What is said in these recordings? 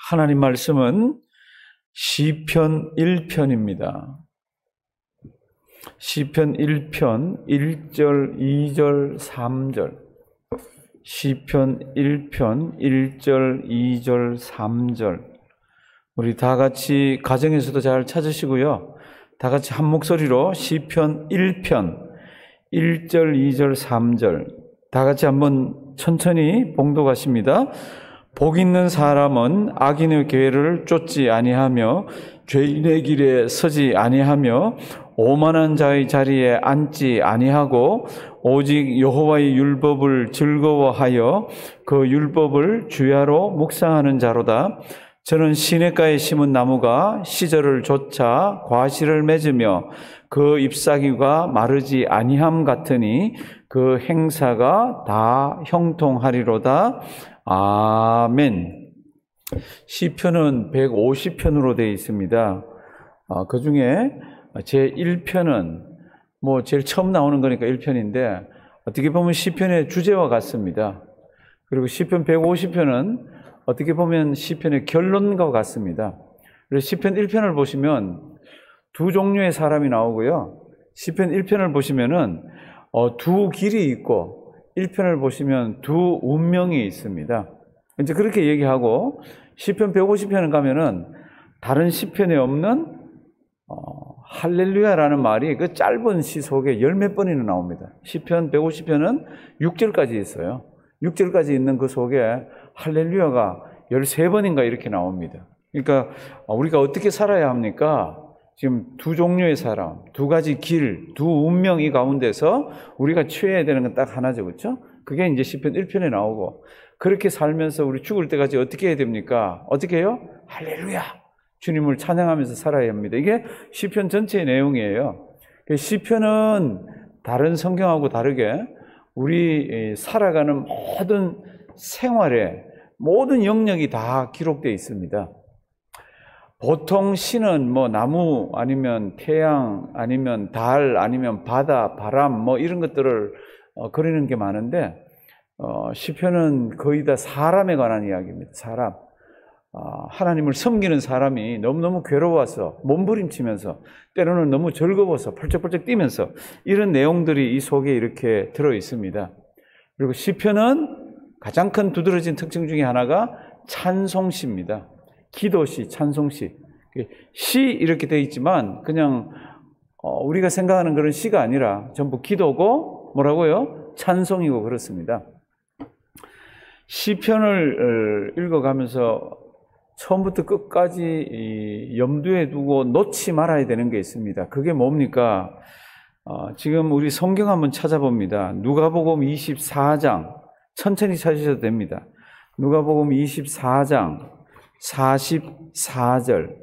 하나님 말씀은 시편 1편입니다. 시편 1편 1절, 2절, 3절. 시편 1편 1절, 2절, 3절. 우리 다 같이 가정에서도 잘 찾으시고요. 다 같이 한 목소리로 시편 1편 1절, 2절, 3절. 다 같이 한번 천천히 봉독하십니다. 복 있는 사람은 악인의 궤를 쫓지 아니하며 죄인의 길에 서지 아니하며 오만한 자의 자리에 앉지 아니하고 오직 여호와의 율법을 즐거워하여 그 율법을 주야로 묵상하는 자로다. 저는 시냇가에 심은 나무가 시절을 좇아 과실을 맺으며 그 잎사귀가 마르지 아니함 같으니 그 행사가 다 형통하리로다. 아멘. 시편은 150편으로 되어 있습니다. 그 중에 제 1편은 제일 처음 나오는 거니까 1편인데 어떻게 보면 시편의 주제와 같습니다. 그리고 시편 150편은 어떻게 보면 시편의 결론과 같습니다. 그래서 시편 1편을 보시면 두 종류의 사람이 나오고요. 시편 1편을 보시면은 두 길이 있고 1편을 보시면 두 운명이 있습니다. 이제 그렇게 얘기하고 시편 150편을 가면은 다른 시편에 없는 할렐루야라는 말이 그 짧은 시 속에 열 몇 번이나 나옵니다. 시편 150편은 6절까지 있어요. 6절까지 있는 그 속에 할렐루야가 13번인가 이렇게 나옵니다. 그러니까 우리가 어떻게 살아야 합니까? 지금 두 종류의 사람, 두 가지 길, 두 운명이 가운데서 우리가 취해야 되는 건 딱 하나죠. 그렇죠? 그게 이제 시편 1편에 나오고 그렇게 살면서 우리 죽을 때까지 어떻게 해야 됩니까? 어떻게 해요? 할렐루야! 주님을 찬양하면서 살아야 합니다. 이게 시편 전체의 내용이에요. 시편은 다른 성경하고 다르게 우리 살아가는 모든 생활에 모든 영역이 다 기록되어 있습니다. 보통 시는 나무 아니면 태양 아니면 달 아니면 바다, 바람 이런 것들을 그리는 게 많은데 시편은 거의 다 사람에 관한 이야기입니다. 사람. 하나님을 섬기는 사람이 너무너무 괴로워서 몸부림치면서 때로는 너무 즐거워서 펄쩍펄쩍 뛰면서 이런 내용들이 이 속에 이렇게 들어 있습니다. 그리고 시편은 가장 큰 두드러진 특징 중에 하나가 찬송시입니다. 기도시, 찬송시. 시 이렇게 되어 있지만 그냥 우리가 생각하는 그런 시가 아니라 전부 기도고 뭐라고요? 찬송이고 그렇습니다. 시편을 읽어가면서 처음부터 끝까지 염두에 두고 놓지 말아야 되는 게 있습니다. 그게 뭡니까? 지금 우리 성경 한번 찾아봅니다. 누가복음 24장 천천히 찾으셔도 됩니다. 누가복음 24장 44절.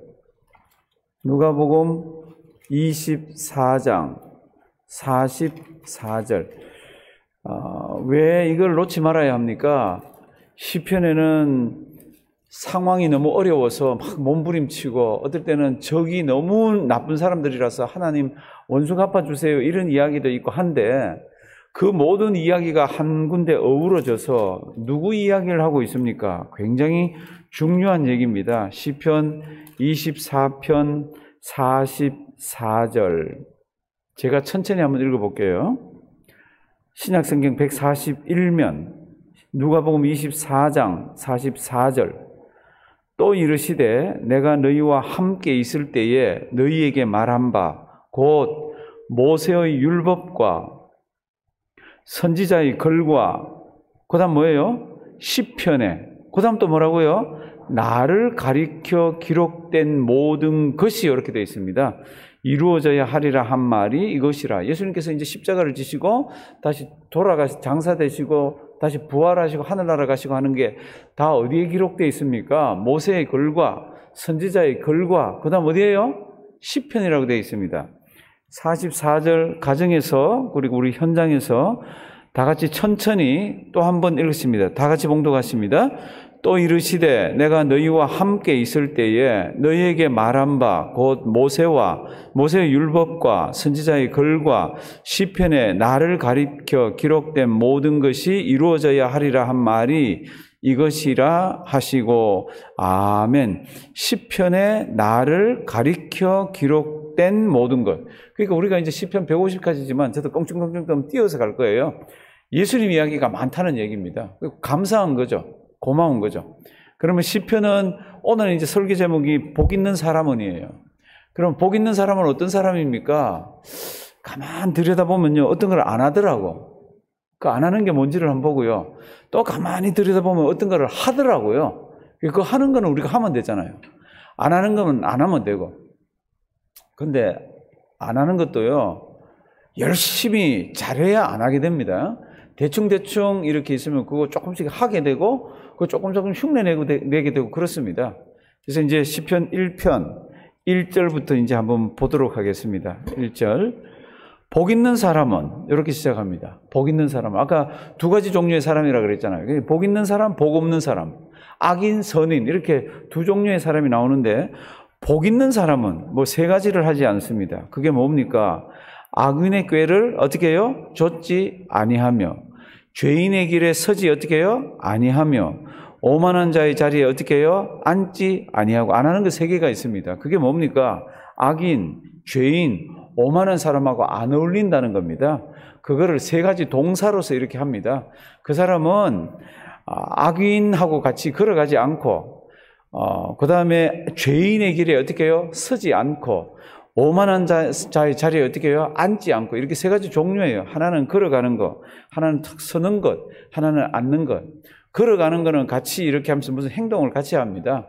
누가복음 24장 44절. 왜 이걸 놓지 말아야 합니까? 시편에는 상황이 너무 어려워서 막 몸부림치고 어떨 때는 적이 너무 나쁜 사람들이라서 하나님 원수 갚아주세요 이런 이야기도 있고 한데 그 모든 이야기가 한 군데 어우러져서 누구 이야기를 하고 있습니까? 굉장히 중요한 얘기입니다. 시편 24편 44절. 제가 천천히 한번 읽어볼게요. 신약성경 141면 누가복음 24장 44절. 또 이르시되 내가 너희와 함께 있을 때에 너희에게 말한 바 곧 모세의 율법과 선지자의 글과 그 다음 뭐예요? 시편에 그 다음 또 뭐라고요? 나를 가리켜 기록된 모든 것이 이렇게 되어 있습니다. 이루어져야 하리라 한 말이 이것이라. 예수님께서 이제 십자가를 지시고 다시 돌아가시 장사되시고 다시 부활하시고 하늘나라 가시고 하는 게 다 어디에 기록되어 있습니까? 모세의 글과 선지자의 글과 그 다음 어디예요? 시편이라고 되어 있습니다. 44절 가정에서 그리고 우리 현장에서 다 같이 천천히 또 한 번 읽습니다. 다 같이 봉독하십니다. 또 이르시되 내가 너희와 함께 있을 때에 너희에게 말한 바 곧 모세의 율법과 선지자의 글과 시편에 나를 가리켜 기록된 모든 것이 이루어져야 하리라 한 말이 이것이라 하시고 아멘. 시편에 나를 가리켜 기록된 모든 것. 그러니까 우리가 이제 시편 150까지지만 저도 껑충껑충 띄어서 갈 거예요. 예수님 이야기가 많다는 얘기입니다. 감사한 거죠. 고마운 거죠. 그러면 시편은 오늘 이제 설교 제목이 복 있는 사람은이에요. 그럼 복 있는 사람은 어떤 사람입니까? 가만 들여다보면요, 어떤 걸 안 하더라고. 그 안 하는 게 뭔지를 한번 보고요. 또 가만히 들여다보면 어떤 걸 하더라고요. 그거 하는 거는 우리가 하면 되잖아요. 안 하는 거는 안 하면 되고. 근데 안 하는 것도요, 열심히 잘해야 안 하게 됩니다. 대충대충 이렇게 있으면 그거 조금씩 하게 되고, 그거 조금 흉내내게 되고 그렇습니다. 그래서 이제 시편 1편 1절부터 이제 한번 보도록 하겠습니다. 1절. 복 있는 사람은 이렇게 시작합니다. 복 있는 사람. 아까 두 가지 종류의 사람이라 그랬잖아요. 복 있는 사람, 복 없는 사람. 악인, 선인 이렇게 두 종류의 사람이 나오는데 복 있는 사람은 뭐 세 가지를 하지 않습니다. 그게 뭡니까? 악인의 꾀를 어떻게 해요? 좇지 아니하며 죄인의 길에 서지 어떻게 해요? 아니하며 오만한 자의 자리에 어떻게 해요? 앉지 아니하고. 안 하는 거 세 개가 있습니다. 그게 뭡니까? 악인, 죄인, 오만한 사람하고 안 어울린다는 겁니다. 그거를 세 가지 동사로서 이렇게 합니다. 그 사람은 악인하고 같이 걸어가지 않고 그 다음에 죄인의 길에 어떻게 해요? 서지 않고 오만한 자의 자리에 어떻게 해요? 앉지 않고. 이렇게 세 가지 종류예요. 하나는 걸어가는 것, 하나는 탁 서는 것, 하나는 앉는 것. 걸어가는 거는 같이 이렇게 하면서 무슨 행동을 같이 합니다.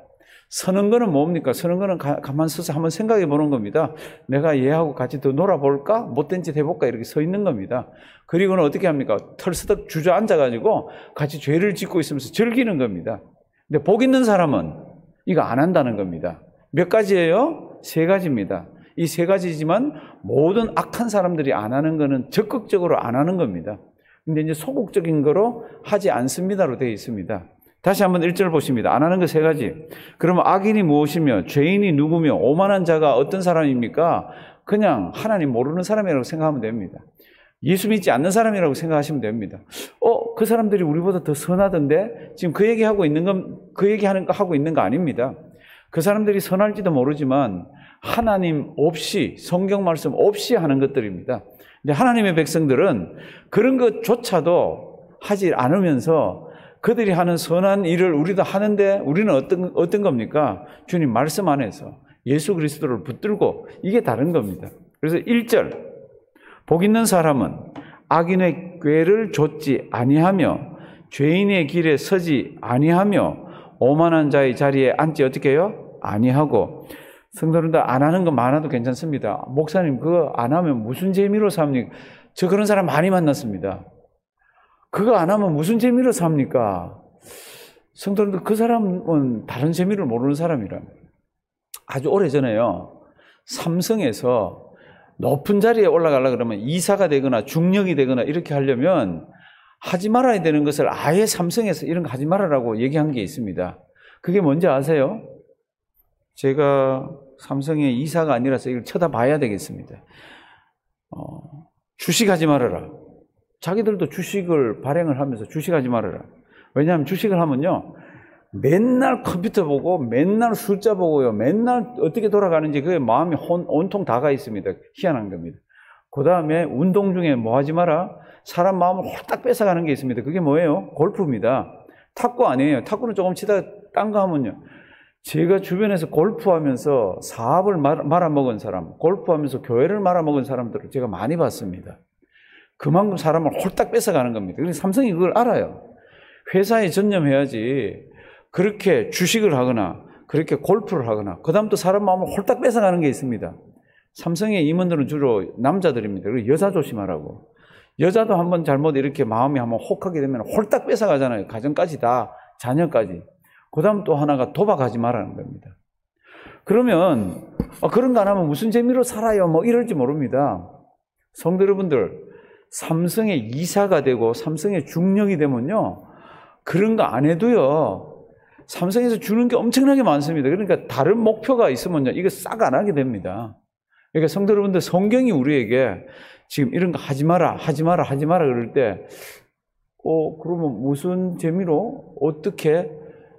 서는 거는 뭡니까? 서는 거는 가만 서서 한번 생각해 보는 겁니다. 내가 얘하고 같이 더 놀아볼까? 못된 짓 해볼까? 이렇게 서 있는 겁니다. 그리고는 어떻게 합니까? 털스덕 주저앉아가지고 같이 죄를 짓고 있으면서 즐기는 겁니다. 근데 복 있는 사람은 이거 안 한다는 겁니다. 몇 가지예요? 세 가지입니다. 이 세 가지지만 모든 악한 사람들이 안 하는 거는 적극적으로 안 하는 겁니다. 근데 이제 소극적인 거로 하지 않습니다로 되어 있습니다. 다시 한번 1절 보십니다. 안 하는 거 세 가지. 그러면 악인이 무엇이며 죄인이 누구며 오만한 자가 어떤 사람입니까? 그냥 하나님 모르는 사람이라고 생각하면 됩니다. 예수 믿지 않는 사람이라고 생각하시면 됩니다. 그 사람들이 우리보다 더 선하던데 지금 그 얘기하고 있는 건 그 얘기하는 거 하고 있는 거 아닙니다. 그 사람들이 선할지도 모르지만 하나님 없이 성경 말씀 없이 하는 것들입니다. 근데 하나님의 백성들은 그런 것조차도 하지 않으면서 그들이 하는 선한 일을 우리도 하는데 우리는 어떤 겁니까? 주님 말씀 안에서 예수 그리스도를 붙들고 이게 다른 겁니다. 그래서 1절 복 있는 사람은 악인의 꾀를 좇지 아니하며 죄인의 길에 서지 아니하며 오만한 자의 자리에 앉지 어떻게 해요? 아니하고. 성도님들 안 하는 거 많아도 괜찮습니다. 목사님 그거 안 하면 무슨 재미로 삽니까? 저 그런 사람 많이 만났습니다. 그거 안 하면 무슨 재미로 삽니까? 성도님들 그 사람은 다른 재미를 모르는 사람이라. 아주 오래전에요. 삼성에서 높은 자리에 올라가려고 그러면 이사가 되거나 중령이 되거나 이렇게 하려면 하지 말아야 되는 것을 아예 삼성에서 이런 거 하지 말아라고 얘기한 게 있습니다. 그게 뭔지 아세요? 제가 삼성의 이사가 아니라서 이걸 쳐다봐야 되겠습니다. 주식하지 말아라. 자기들도 주식을 발행을 하면서 주식하지 말아라. 왜냐하면 주식을 하면요, 맨날 컴퓨터 보고 맨날 숫자 보고요, 맨날 어떻게 돌아가는지 그게 마음이 온통 다 가 있습니다. 희한한 겁니다. 그 다음에 운동 중에 뭐 하지 마라? 사람 마음을 홀딱 뺏어가는 게 있습니다. 그게 뭐예요? 골프입니다. 탁구 아니에요. 탁구는 조금 치다가 딴 거 하면요. 제가 주변에서 골프하면서 사업을 말아먹은 사람, 골프하면서 교회를 말아먹은 사람들을 제가 많이 봤습니다. 그만큼 사람을 홀딱 뺏어가는 겁니다. 그래서 삼성이 그걸 알아요. 회사에 전념해야지 그렇게 주식을 하거나 그렇게 골프를 하거나 그 다음 또 사람 마음을 홀딱 뺏어가는 게 있습니다. 삼성의 임원들은 주로 남자들입니다. 그리고 여자 조심하라고. 여자도 한번 잘못 이렇게 마음이 한번 혹하게 되면 홀딱 뺏어가잖아요. 가정까지 다, 자녀까지. 그 다음 또 하나가 도박하지 말라는 겁니다. 그러면 그런 거 안 하면 무슨 재미로 살아요? 뭐 이럴지 모릅니다. 성도 여러분들, 삼성의 이사가 되고 삼성의 중령이 되면요, 그런 거 안 해도요, 삼성에서 주는 게 엄청나게 많습니다. 그러니까 다른 목표가 있으면요, 이거 싹 안 하게 됩니다. 그러니까 성도 여러분들, 성경이 우리에게 지금 이런 거 하지 마라, 하지 마라, 하지 마라 그럴 때 그러면 무슨 재미로? 어떻게?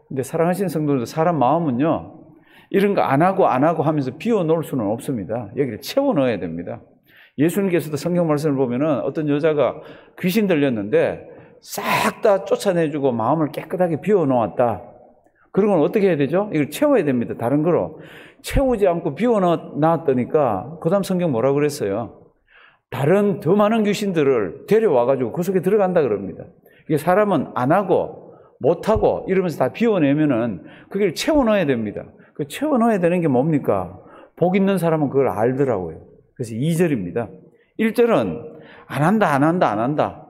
근데 사랑하시는 성도들도 사람 마음은요, 이런 거 안 하고 하면서 비워놓을 수는 없습니다. 여기를 채워 넣어야 됩니다. 예수님께서도 성경 말씀을 보면은 어떤 여자가 귀신 들렸는데 싹 다 쫓아내주고 마음을 깨끗하게 비워놓았다. 그런 건 어떻게 해야 되죠? 이걸 채워야 됩니다. 다른 거로. 채우지 않고 비워놨더니까 그 다음 성경 뭐라고 그랬어요? 다른 더 많은 귀신들을 데려와가지고 그 속에 들어간다 그럽니다. 이게 사람은 안 하고 못하고 이러면서 다 비워내면은 그걸 채워넣어야 됩니다. 그 채워넣어야 되는 게 뭡니까? 복 있는 사람은 그걸 알더라고요. 그래서 2절입니다. 1절은 안 한다.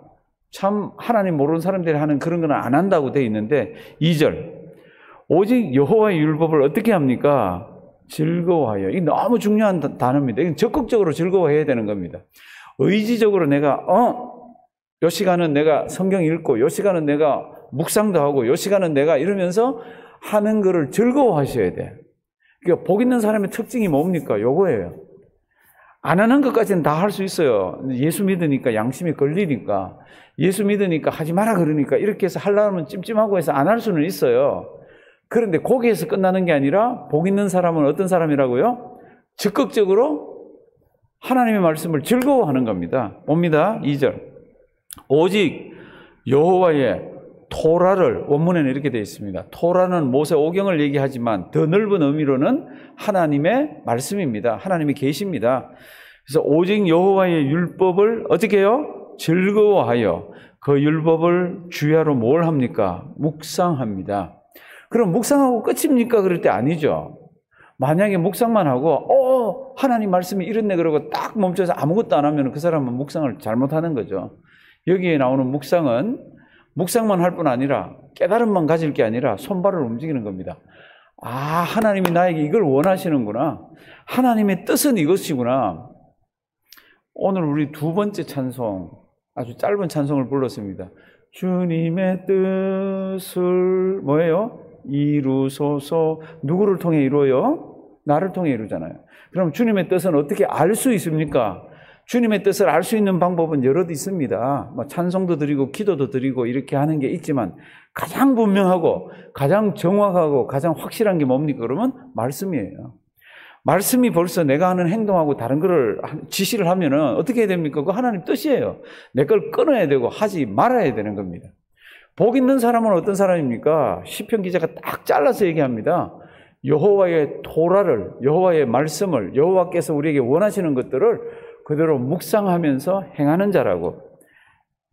참 하나님 모르는 사람들이 하는 그런 건 안 한다고 돼 있는데 2절 오직 여호와의 율법을 어떻게 합니까? 즐거워하여. 이게 너무 중요한 단어입니다. 이건 적극적으로 즐거워해야 되는 겁니다. 의지적으로 내가 요 시간은 내가 성경 읽고 요 시간은 내가 묵상도 하고 요 시간은 내가 이러면서 하는 거를 즐거워하셔야 돼. 그러니까 복 있는 사람의 특징이 뭡니까? 요거예요. 안 하는 것까지는 다 할 수 있어요. 예수 믿으니까 양심이 걸리니까 예수 믿으니까 하지 마라 그러니까 이렇게 해서 하려면 찜찜하고 해서 안 할 수는 있어요. 그런데 거기에서 끝나는 게 아니라 복 있는 사람은 어떤 사람이라고요? 적극적으로 하나님의 말씀을 즐거워하는 겁니다. 봅니다. 2절 오직 여호와의 토라를 원문에는 이렇게 되어 있습니다. 토라는 모세 오경을 얘기하지만 더 넓은 의미로는 하나님의 말씀입니다. 하나님의 계시입니다. 그래서 오직 여호와의 율법을 어떻게 해요? 즐거워하여 그 율법을 주야로 뭘 합니까? 묵상합니다. 그럼 묵상하고 끝입니까? 그럴 때 아니죠. 만약에 묵상만 하고 하나님 말씀이 이렇네 그러고 딱 멈춰서 아무것도 안 하면 그 사람은 묵상을 잘못하는 거죠. 여기에 나오는 묵상은 묵상만 할 뿐 아니라 깨달음만 가질 게 아니라 손발을 움직이는 겁니다. 하나님이 나에게 이걸 원하시는구나. 하나님의 뜻은 이것이구나. 오늘 우리 두 번째 찬송, 아주 짧은 찬송을 불렀습니다. 주님의 뜻을 뭐예요? 이루소서. 누구를 통해 이루어요? 나를 통해 이루잖아요. 그럼 주님의 뜻은 어떻게 알 수 있습니까? 주님의 뜻을 알 수 있는 방법은 여럿 있습니다. 찬송도 드리고 기도도 드리고 이렇게 하는 게 있지만 가장 분명하고 가장 정확하고 가장 확실한 게 뭡니까? 그러면 말씀이에요. 말씀이 벌써 내가 하는 행동하고 다른 거를 지시를 하면은 어떻게 해야 됩니까? 그거 하나님 뜻이에요. 내 걸 끊어야 되고 하지 말아야 되는 겁니다. 복 있는 사람은 어떤 사람입니까? 시편 기자가 딱 잘라서 얘기합니다. 여호와의 토라를, 여호와의 말씀을, 여호와께서 우리에게 원하시는 것들을 그대로 묵상하면서 행하는 자라고.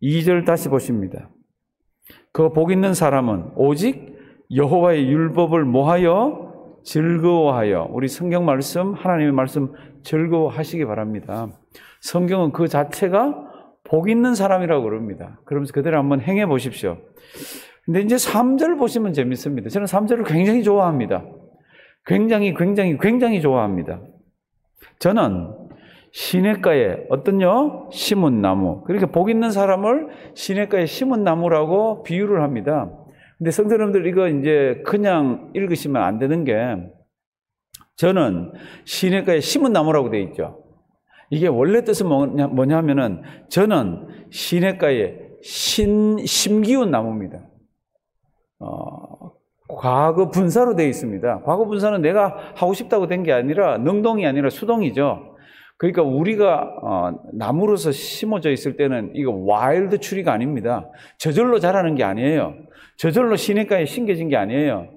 2절 다시 보십니다. 그 복 있는 사람은 오직 여호와의 율법을 뭐하여? 즐거워하여. 우리 성경 말씀, 하나님의 말씀 즐거워하시기 바랍니다. 성경은 그 자체가 복 있는 사람이라고 그럽니다. 그러면서 그대로 한번 행해 보십시오. 근데 이제 3절 보시면 재밌습니다. 저는 3절을 굉장히 좋아합니다. 굉장히 좋아합니다. 저는 시냇가에 어떤요? 심은 나무. 그러니까 복 있는 사람을 시냇가에 심은 나무라고 비유를 합니다. 근데 성도 여러분들 이거 이제 그냥 읽으시면 안 되는 게 저는 시냇가에 심은 나무라고 되어 있죠. 이게 원래 뜻은 뭐냐면은 저는 시냇가에 심기운 나무입니다. 과거 분사로 되어 있습니다. 과거 분사는 내가 하고 싶다고 된 게 아니라 능동이 아니라 수동이죠. 그러니까 우리가 나무로서 심어져 있을 때는 이거 와일드 추리가 아닙니다. 저절로 자라는 게 아니에요. 저절로 시냇가에 심겨진 게 아니에요.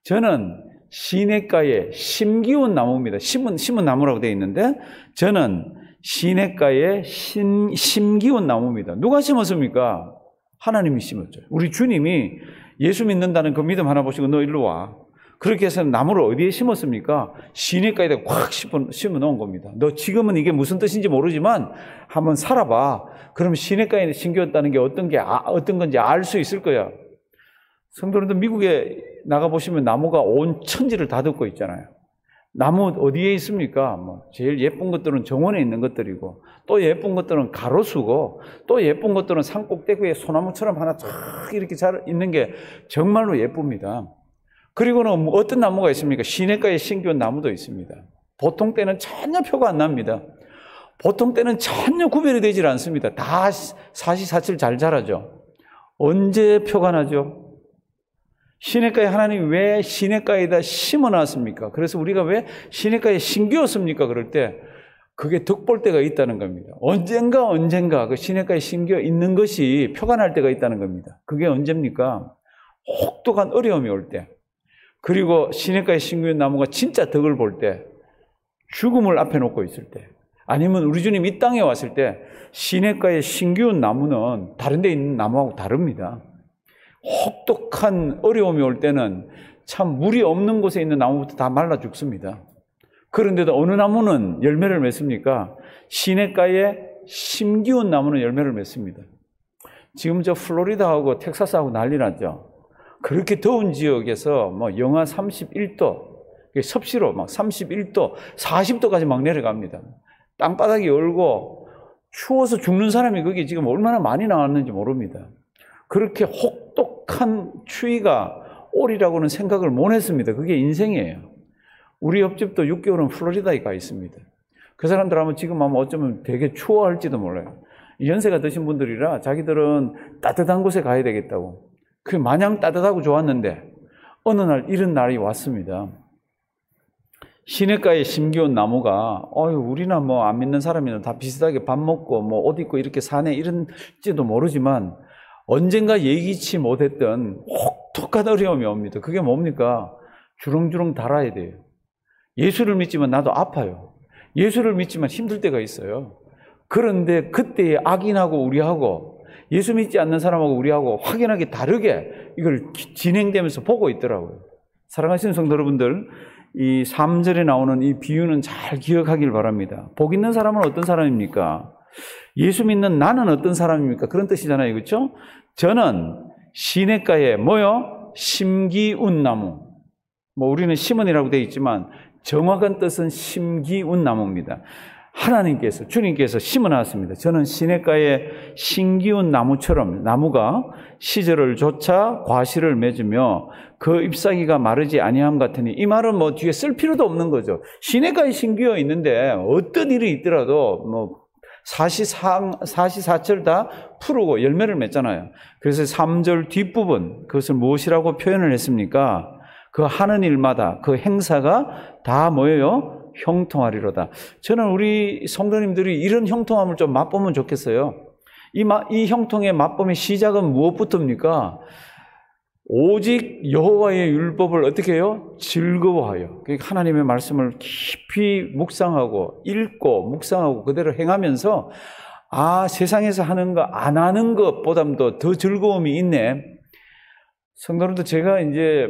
저는 시냇가에 심기운 나무입니다. 심은 나무라고 되어 있는데 저는 시냇가에 심기운 나무입니다. 누가 심었습니까? 하나님이 심었죠. 우리 주님이 예수 믿는다는 그 믿음 하나 보시고 너 일로 와. 그렇게 해서 나무를 어디에 심었습니까? 시냇가에다 확 심어 놓은 겁니다. 너 지금은 이게 무슨 뜻인지 모르지만 한번 살아봐. 그럼 시냇가에 심겼다는 게 어떤 건지 알 수 있을 거야. 성도님들 미국에 나가보시면 나무가 온 천지를 다 덮고 있잖아요. 나무 어디에 있습니까? 제일 예쁜 것들은 정원에 있는 것들이고 또 예쁜 것들은 가로수고 또 예쁜 것들은 산 꼭대기에 소나무처럼 하나 쫙 이렇게 잘 있는 게 정말로 예쁩니다. 그리고는 어떤 나무가 있습니까? 시냇가에 심겨온 나무도 있습니다. 보통 때는 전혀 표가 안 납니다. 보통 때는 전혀 구별이 되질 않습니다. 다 사시사철 잘 자라죠. 언제 표가 나죠? 시냇가에 하나님이 왜 시냇가에다 심어놨습니까? 그래서 우리가 왜 시냇가에 심기었습니까? 그럴 때 그게 득볼 때가 있다는 겁니다. 언젠가 그 시냇가에 심겨 있는 것이 표가 날 때가 있다는 겁니다. 그게 언제입니까? 혹독한 어려움이 올 때, 그리고 시냇가에 심겨 있는 나무가 진짜 덕을 볼 때, 죽음을 앞에 놓고 있을 때, 아니면 우리 주님 이 땅에 왔을 때 시냇가에 심기운 나무는 다른 데 있는 나무하고 다릅니다. 혹독한 어려움이 올 때는 참 물이 없는 곳에 있는 나무부터 다 말라 죽습니다. 그런데도 어느 나무는 열매를 맺습니까? 시냇가에 심기운 나무는 열매를 맺습니다. 지금 저 플로리다하고 텍사스하고 난리 났죠. 그렇게 더운 지역에서 뭐 영하 31도, 섭씨로 막 31도, 40도까지 막 내려갑니다. 땅바닥이 얼고 추워서 죽는 사람이 거기 지금 얼마나 많이 나왔는지 모릅니다. 그렇게 혹독한 추위가 오리라고는 생각을 못 했습니다. 그게 인생이에요. 우리 옆집도 6개월은 플로리다에 가 있습니다. 그 사람들 하면 지금 아마 어쩌면 되게 추워할지도 몰라요. 연세가 드신 분들이라 자기들은 따뜻한 곳에 가야 되겠다고. 그 마냥 따뜻하고 좋았는데 어느 날 이런 날이 왔습니다. 시냇가에 심겨온 나무가 우리나 뭐 안 믿는 사람이나 다 비슷하게 밥 먹고 뭐 옷 입고 이렇게 사네 이런지도 모르지만 언젠가 예기치 못했던 혹독한 어려움이 옵니다. 그게 뭡니까? 주렁주렁 달아야 돼요. 예수를 믿지만 나도 아파요. 예수를 믿지만 힘들 때가 있어요. 그런데 그때의 악인하고 우리하고 예수 믿지 않는 사람하고 우리하고 확연하게 다르게 이걸 진행되면서 보고 있더라고요. 사랑하시는 성도 여러분들, 이 3절에 나오는 이 비유는 잘 기억하길 바랍니다. 복 있는 사람은 어떤 사람입니까? 예수 믿는 나는 어떤 사람입니까? 그런 뜻이잖아요. 그렇죠? 저는 시냇가에 뭐요? 심기운 나무. 뭐 우리는 심은이라고 되어 있지만 정확한 뜻은 심기운 나무입니다. 하나님께서, 주님께서 심어놨습니다. 저는 시냇가에 심기운 나무처럼 나무가 시절을 좇아 과실을 맺으며 그 잎사귀가 마르지 아니함 같으니, 이 말은 뭐 뒤에 쓸 필요도 없는 거죠. 시냇가에 심겨 있는데 어떤 일이 있더라도 뭐 사시사철 다 푸르고 열매를 맺잖아요. 그래서 3절 뒷부분, 그것을 무엇이라고 표현을 했습니까? 그 하는 일마다 그 행사가 다 뭐예요? 형통하리로다. 저는 우리 성도님들이 이런 형통함을 좀 맛보면 좋겠어요. 이 형통의 맛봄의 시작은 무엇부터입니까? 오직 여호와의 율법을 어떻게 해요? 즐거워하여. 그러니까 하나님의 말씀을 깊이 묵상하고 읽고 묵상하고 그대로 행하면서 세상에서 하는 거 안 하는 것보다도 더 즐거움이 있네. 성도님들, 제가 이제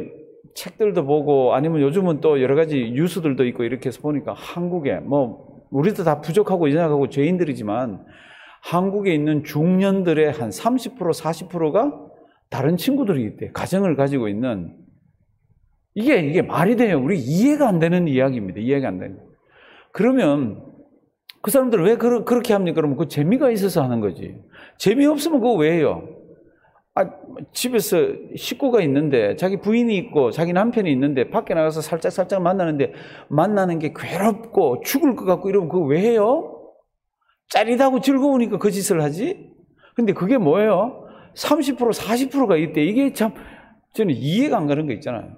책들도 보고 아니면 요즘은 또 여러 가지 뉴스들도 있고 이렇게 해서 보니까 한국에 뭐 우리도 다 부족하고 이상하고 죄인들이지만 한국에 있는 중년들의 한 30% 40%가 다른 친구들이 있대. 가정을 가지고 있는. 이게 말이 돼요? 우리 이해가 안 되는 이야기입니다. 이해가 안 되는. 그러면 그 사람들 왜 그렇게 합니까? 그러면 그 재미가 있어서 하는 거지. 재미없으면 그거 왜 해요? 집에서 식구가 있는데 자기 부인이 있고 자기 남편이 있는데 밖에 나가서 살짝 만나는데 만나는 게 괴롭고 죽을 것 같고 이러면 그거 왜 해요? 짜릿하고 즐거우니까 그 짓을 하지? 근데 그게 뭐예요? 30% 40%가 있대. 이게 참 저는 이해가 안 가는 거 있잖아요.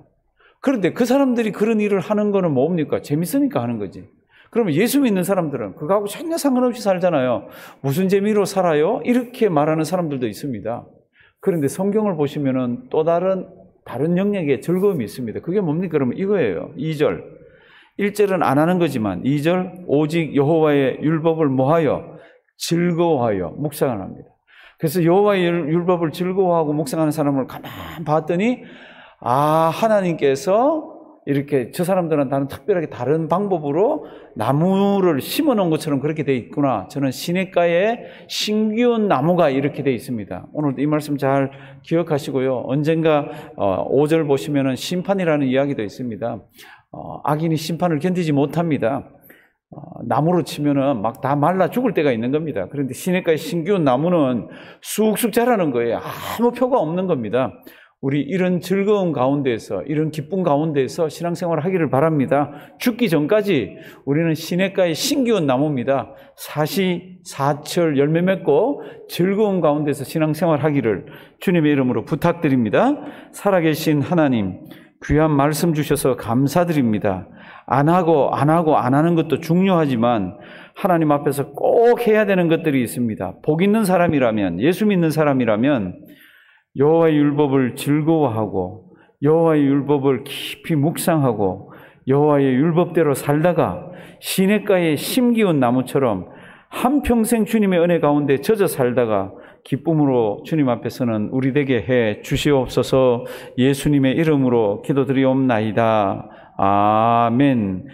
그런데 그 사람들이 그런 일을 하는 거는 뭡니까? 재밌으니까 하는 거지. 그러면 예수 믿는 사람들은 그거하고 전혀 상관없이 살잖아요. 무슨 재미로 살아요? 이렇게 말하는 사람들도 있습니다. 그런데 성경을 보시면은 또 다른 영역의 즐거움이 있습니다. 그게 뭡니까? 그러면 이거예요. 2절. 1절은 안 하는 거지만 2절 오직 여호와의 율법을 뭐하여? 즐거워하여 묵상을 합니다. 그래서 여호와의 율법을 즐거워하고 묵상하는 사람을 가만 봤더니 하나님께서 이렇게 저 사람들은 특별하게 다른 방법으로 나무를 심어 놓은 것처럼 그렇게 돼 있구나. 저는 시냇가에 심기운 나무가 이렇게 돼 있습니다. 오늘 이 말씀 잘 기억하시고요. 언젠가 5절 보시면은 심판이라는 이야기도 있습니다. 악인이 심판을 견디지 못합니다. 나무로 치면은 막 다 말라 죽을 때가 있는 겁니다. 그런데 시냇가에 심기운 나무는 쑥쑥 자라는 거예요. 아무 표가 없는 겁니다. 우리 이런 즐거운 가운데에서, 이런 기쁨 가운데에서 신앙생활을 하기를 바랍니다. 죽기 전까지 우리는 시냇가의 신기한 나무입니다. 사시사철 열매 맺고 즐거운 가운데서 신앙생활 하기를 주님의 이름으로 부탁드립니다. 살아계신 하나님, 귀한 말씀 주셔서 감사드립니다. 안 하는 것도 중요하지만 하나님 앞에서 꼭 해야 되는 것들이 있습니다. 복 있는 사람이라면, 예수 믿는 사람이라면 여호와의 율법을 즐거워하고 여호와의 율법을 깊이 묵상하고 여호와의 율법대로 살다가 시냇가의 심기운 나무처럼 한평생 주님의 은혜 가운데 젖어 살다가 기쁨으로 주님 앞에서는 우리 되게 해 주시옵소서. 예수님의 이름으로 기도드리옵나이다. 아멘.